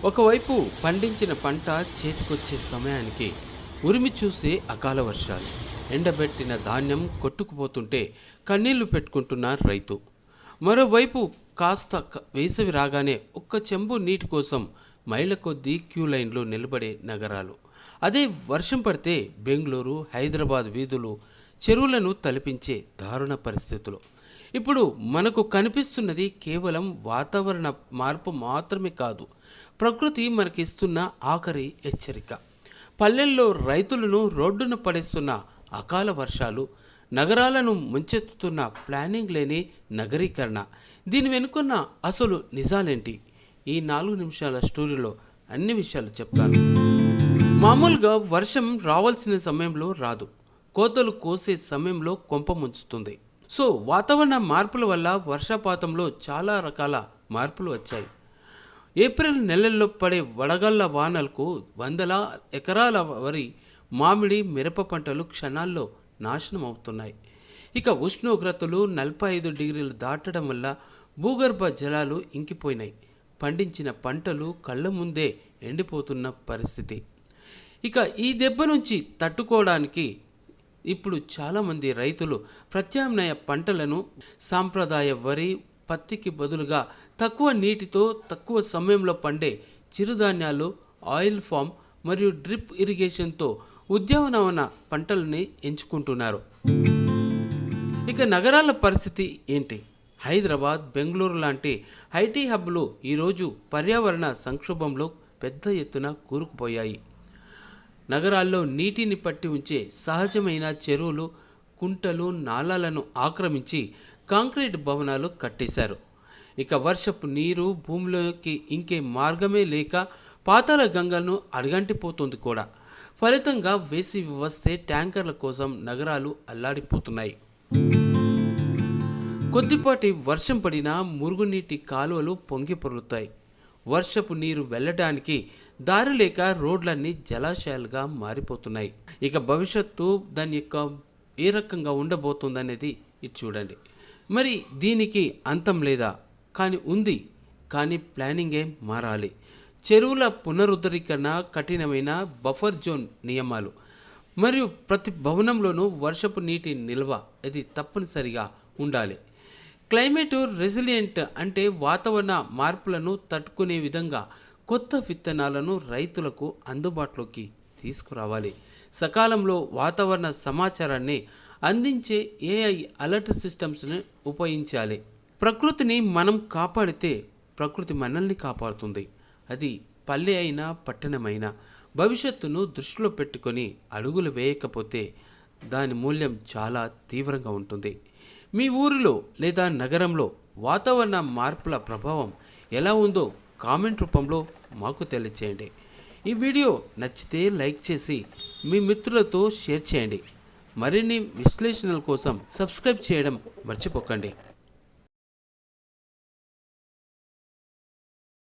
ఒకవైపు పండించిన పంట చేతికొచ్చే సమయానికి ఉరిమి చూసే అకాల వర్షాలు, ఎండబెట్టిన ధాన్యం కొట్టుకుపోతుంటే కన్నీళ్లు పెట్టుకుంటున్న రైతు. మరోవైపు కాస్త వేసవి రాగానే ఒక్క చెంబు నీటి కోసం మైళ్ళ కొద్దీ క్యూ లైన్లో నిలబడే నగరాలు. అదే వర్షం పడితే బెంగళూరు, హైదరాబాద్ వీధులు చెరువులను తలపించే దారుణ పరిస్థితులు. ఇప్పుడు మనకు కనిపిస్తున్నది కేవలం వాతావరణ మార్పు మాత్రమే కాదు, ప్రకృతి మనకిస్తున్న ఆఖరి హెచ్చరిక. పల్లెల్లో రైతులను రోడ్డున పడేస్తున్న అకాల వర్షాలు, నగరాలను ముంచెత్తుతున్న ప్లానింగ్ లేని నగరీకరణ, దీని వెనుకున్న అసలు నిజాలేంటి? ఈ 4 నిమిషాల స్టోరీలో అన్ని విషయాలు చెప్తాను. మామూలుగా వర్షం రావాల్సిన సమయంలో రాదు, కోతలు కోసే సమయంలో కొంప ముంచుతుంది. సో వాతావరణ మార్పుల వల్ల వర్షపాతంలో చాలా రకాల మార్పులు వచ్చాయి. ఏప్రిల్ నెలల్లో పడే వడగళ్ల వానలకు వందల ఎకరాల వరి, మామిడి, మిరప పంటలు క్షణాల్లో నాశనం అవుతున్నాయి. ఇక ఉష్ణోగ్రతలు 45 డిగ్రీలు దాటడం వల్ల భూగర్భ జలాలు ఇంకిపోయినాయి. పండించిన పంటలు కళ్ళ ముందే ఎండిపోతున్న పరిస్థితి. ఇక ఈ దెబ్బ నుంచి తట్టుకోవడానికి ఇప్పుడు చాలామంది రైతులు ప్రత్యామ్నాయ పంటలను, సాంప్రదాయ వరి, పత్తికి బదులుగా తక్కువ నీటితో తక్కువ సమయంలో పండే చిరుధాన్యాలు, ఆయిల్ ఫామ్ మరియు డ్రిప్ ఇరిగేషన్తో ఉద్యానవన పంటలని ఎంచుకుంటున్నారు. ఇక నగరాల పరిస్థితి ఏంటి? హైదరాబాద్, బెంగళూరు లాంటి ఐటీ హబ్లు ఈరోజు పర్యావరణ సంక్షోభంలో పెద్ద ఎత్తున కూరుకుపోయాయి. నగరాల్లో నీటిని పట్టి ఉంచే సహజమైన చెరువులు, కుంటలు, నాలాలను ఆక్రమించి కాంక్రీట్ భవనాలు కట్టేశారు. ఇక వర్షపు నీరు భూమిలోకి ఇంకే మార్గమే లేక పాతాళ గంగలను అడగంటిపోతుంది కూడా. ఫలితంగా వేసవి వస్తే ట్యాంకర్ల కోసం నగరాలు అల్లాడిపోతున్నాయి. కొద్దిపాటి వర్షం పడినా మురుగునీటి కాలువలు పొంగి పొర్లుతాయి. వర్షపు నీరు వెళ్ళడానికి దారి లేక రోడ్లన్నీ జలాశయాలుగా మారిపోతున్నాయి. ఇక భవిష్యత్తు దాని యొక్క ఏ రకంగా ఉండబోతుందనేది ఇది చూడండి. మరి దీనికి అంతం లేదా? కానీ ఉంది. కానీ ప్లానింగే మారాలి. చెరువుల పునరుద్ధరీకరణ, కఠినమైన బఫర్ జోన్ నియమాలు మరియు ప్రతి భవనంలోనూ వర్షపు నీటి నిల్వ ఇది తప్పనిసరిగా ఉండాలి. క్లైమేట్ రెసిలియంట్ అంటే వాతావరణ మార్పులను తట్టుకునే విధంగా కొత్త విత్తనాలను రైతులకు అందుబాటులోకి తీసుకురావాలి. సకాలంలో వాతావరణ సమాచారాన్ని అందించే ఏఐ అలర్ట్ సిస్టమ్స్ని ఉపయోగించాలి. ప్రకృతిని మనం కాపాడితే ప్రకృతి మనల్ని కాపాడుతుంది. అది పల్లె అయినా పట్టణమైనా భవిష్యత్తును దృష్టిలో పెట్టుకొని అడుగులు వేయకపోతే దాని మూల్యం చాలా తీవ్రంగా ఉంటుంది. మీ ఊరిలో లేదా నగరంలో వాతావరణ మార్పుల ప్రభావం ఎలా ఉందో కామెంట్ రూపంలో మాకు తెలియచేయండి. ఈ వీడియో నచ్చితే లైక్ చేసి మీ మిత్రులతో షేర్ చేయండి. మరిన్ని విశ్లేషణల కోసం సబ్స్క్రైబ్ చేయడం మర్చిపోకండి.